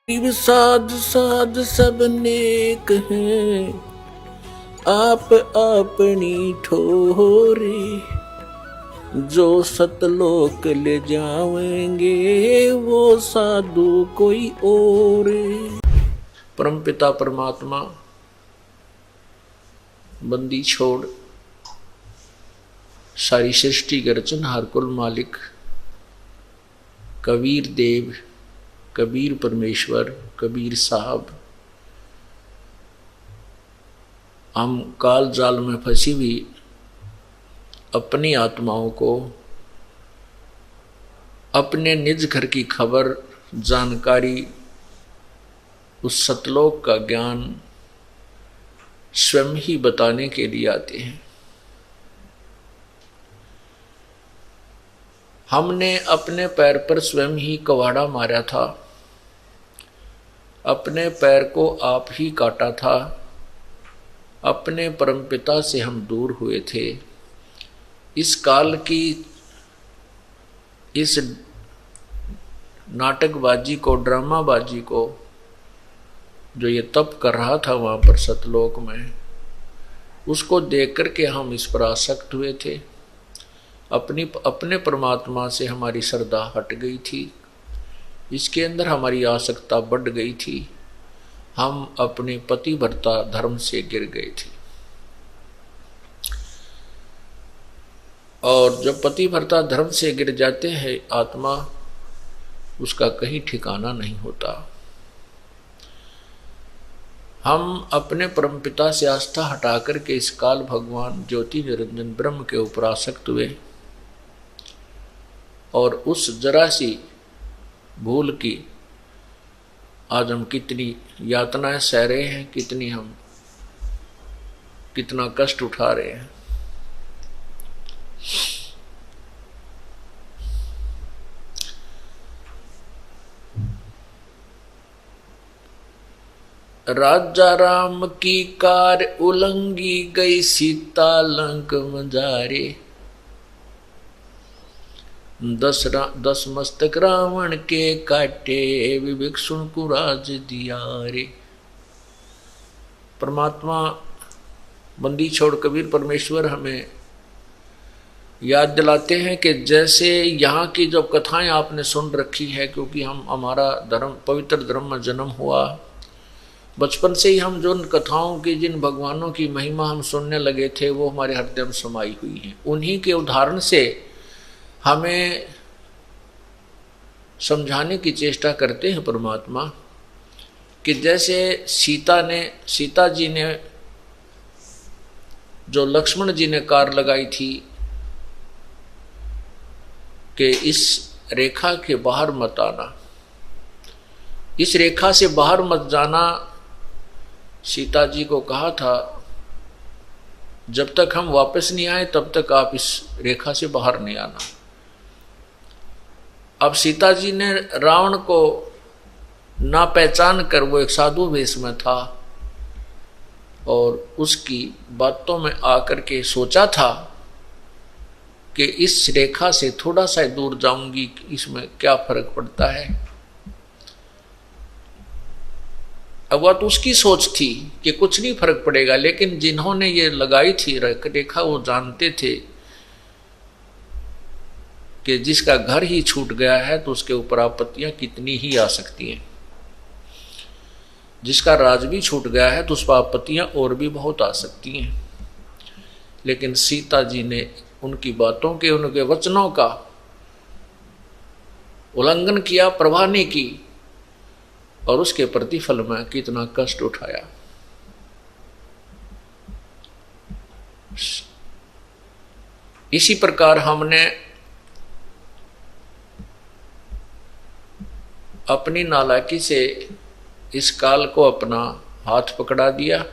शिव साध साध सब नेक हैं, आप अपनी ठोरे, जो सतलोक ले जाएंगे वो साधु कोई और। परमपिता परमात्मा बंदी छोड़ सारी सृष्टि के रचनहार कुल मालिक कबीर देव, कबीर परमेश्वर, कबीर साहब, हम काल जाल में फंसी हुई अपनी आत्माओं को अपने निज घर की खबर, जानकारी, उस सतलोक का ज्ञान स्वयं ही बताने के लिए आते हैं। हमने अपने पैर पर स्वयं ही कवाड़ा मारा था, अपने पैर को आप ही काटा था, अपने परमपिता से हम दूर हुए थे। इस काल की इस नाटकबाजी को, ड्रामाबाजी को जो ये तप कर रहा था वहाँ पर सतलोक में, उसको देख कर के हम इस पर आसक्त हुए थे। अपने परमात्मा से हमारी श्रद्धा हट गई थी, इसके अंदर हमारी आसक्ता बढ़ गई थी। हम अपने पतिव्रता धर्म से गिर गए थे। और जब पतिव्रता धर्म से गिर जाते हैं आत्मा, उसका कहीं ठिकाना नहीं होता। हम अपने परमपिता से आस्था हटा करके इस काल भगवान ज्योति निरंजन ब्रह्म के ऊपर आसक्त हुए और उस जरा सी भूल की आज हम कितनी यातनाएं सह रहे हैं, कितना कष्ट उठा रहे हैं। राजा राम की कार उलंगी गई, सीता लंक मजारे, 10 मस्तक रावण के काटे, विवेक सुन को राज दिया रे। परमात्मा बंदी छोड़ कबीर परमेश्वर हमें याद दिलाते हैं कि जैसे यहाँ की जो कथाएं आपने सुन रखी है, क्योंकि हमारा धर्म, पवित्र धर्म में जन्म हुआ, बचपन से ही हम जो कथाओं की, जिन भगवानों की महिमा हम सुनने लगे थे, वो हमारे हृदय में समाई हुई हैं। उन्हीं के उदाहरण से हमें समझाने की चेष्टा करते हैं परमात्मा कि जैसे सीता जी ने जो लक्ष्मण जी ने कार लगाई थी कि इस रेखा के बाहर मत आना, इस रेखा से बाहर मत जाना, सीता जी को कहा था जब तक हम वापस नहीं आए तब तक आप इस रेखा से बाहर नहीं आना। अब सीता जी ने रावण को ना पहचान कर, वो एक साधु वेश में था और उसकी बातों में आकर के सोचा था कि इस रेखा से थोड़ा सा दूर जाऊंगी, इसमें क्या फर्क पड़ता है। अब वह तो उसकी सोच थी कि कुछ नहीं फर्क पड़ेगा, लेकिन जिन्होंने ये लगाई थी रेखा, वो जानते थे कि जिसका घर ही छूट गया है तो उसके ऊपर आपत्तियां कितनी ही आ सकती हैं। जिसका राज भी छूट गया है तो उस पर आपत्तियां और भी बहुत आ सकती हैं। लेकिन सीता जी ने उनकी बातों के, उनके वचनों का उल्लंघन किया, परवाह नहीं की, और उसके प्रतिफल में कितना कष्ट उठाया। इसी प्रकार हमने अपनी नालायकी से इस काल को अपना हाथ पकड़ा दिया,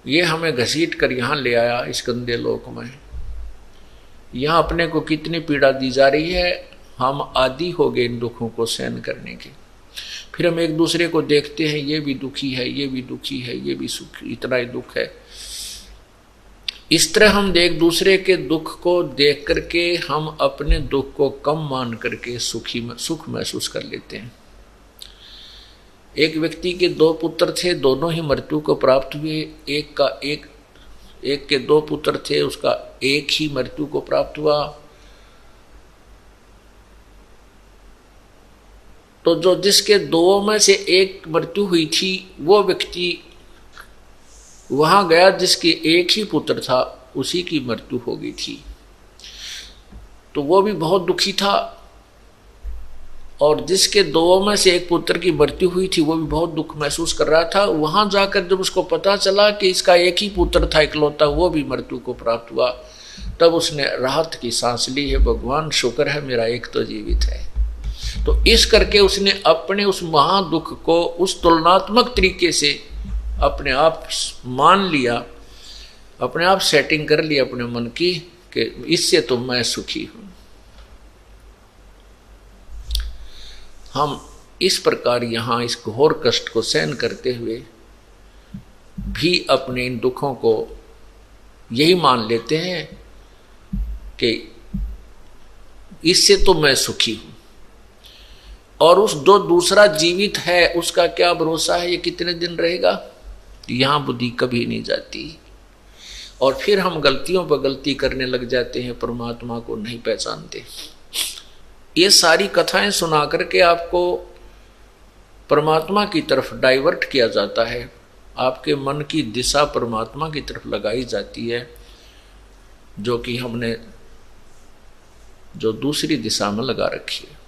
ये हमें घसीट कर यहाँ ले आया इस गंदे लोक में। यहाँ अपने को कितनी पीड़ा दी जा रही है, हम आदी हो गए इन दुखों को सहन करने के। फिर हम एक दूसरे को देखते हैं, ये भी दुखी है, ये भी दुखी है, ये भी सुख, इतना ही दुख है। इस तरह हम एक दूसरे के दुख को देख करके हम अपने दुख को कम मान करके सुख महसूस कर लेते हैं। एक व्यक्ति के दो पुत्र थे, दोनों ही मृत्यु को प्राप्त हुए। एक के दो पुत्र थे, उसका एक ही मृत्यु को प्राप्त हुआ। तो जो जिसके दो में से एक मृत्यु हुई थी, वो व्यक्ति वहां गया जिसके एक ही पुत्र था, उसी की मृत्यु हो गई थी। तो वो भी बहुत दुखी था, और जिसके दो में से एक पुत्र की मृत्यु हुई थी, वो भी बहुत दुख महसूस कर रहा था। वहां जाकर जब उसको पता चला कि इसका एक ही पुत्र था इकलौता, वो भी मृत्यु को प्राप्त हुआ, तब उसने राहत की सांस ली, है भगवान शुक्र है मेरा एक तो जीवित है। तो इस करके उसने अपने उस महादुख को उस तुलनात्मक तरीके से अपने आप मान लिया, अपने आप सेटिंग कर ली अपने मन की कि इससे तो मैं सुखी हूं। हम इस प्रकार यहां इस घोर कष्ट को सहन करते हुए भी अपने इन दुखों को यही मान लेते हैं कि इससे तो मैं सुखी हूं, और उस जो दूसरा जीवित है उसका क्या भरोसा है, ये कितने दिन रहेगा, यहां बुद्धि कभी नहीं जाती। और फिर हम गलतियों पर गलती करने लग जाते हैं, परमात्मा को नहीं पहचानते। ये सारी कथाएं सुना करके आपको परमात्मा की तरफ डाइवर्ट किया जाता है, आपके मन की दिशा परमात्मा की तरफ लगाई जाती है, जो कि हमने जो दूसरी दिशा में लगा रखी है।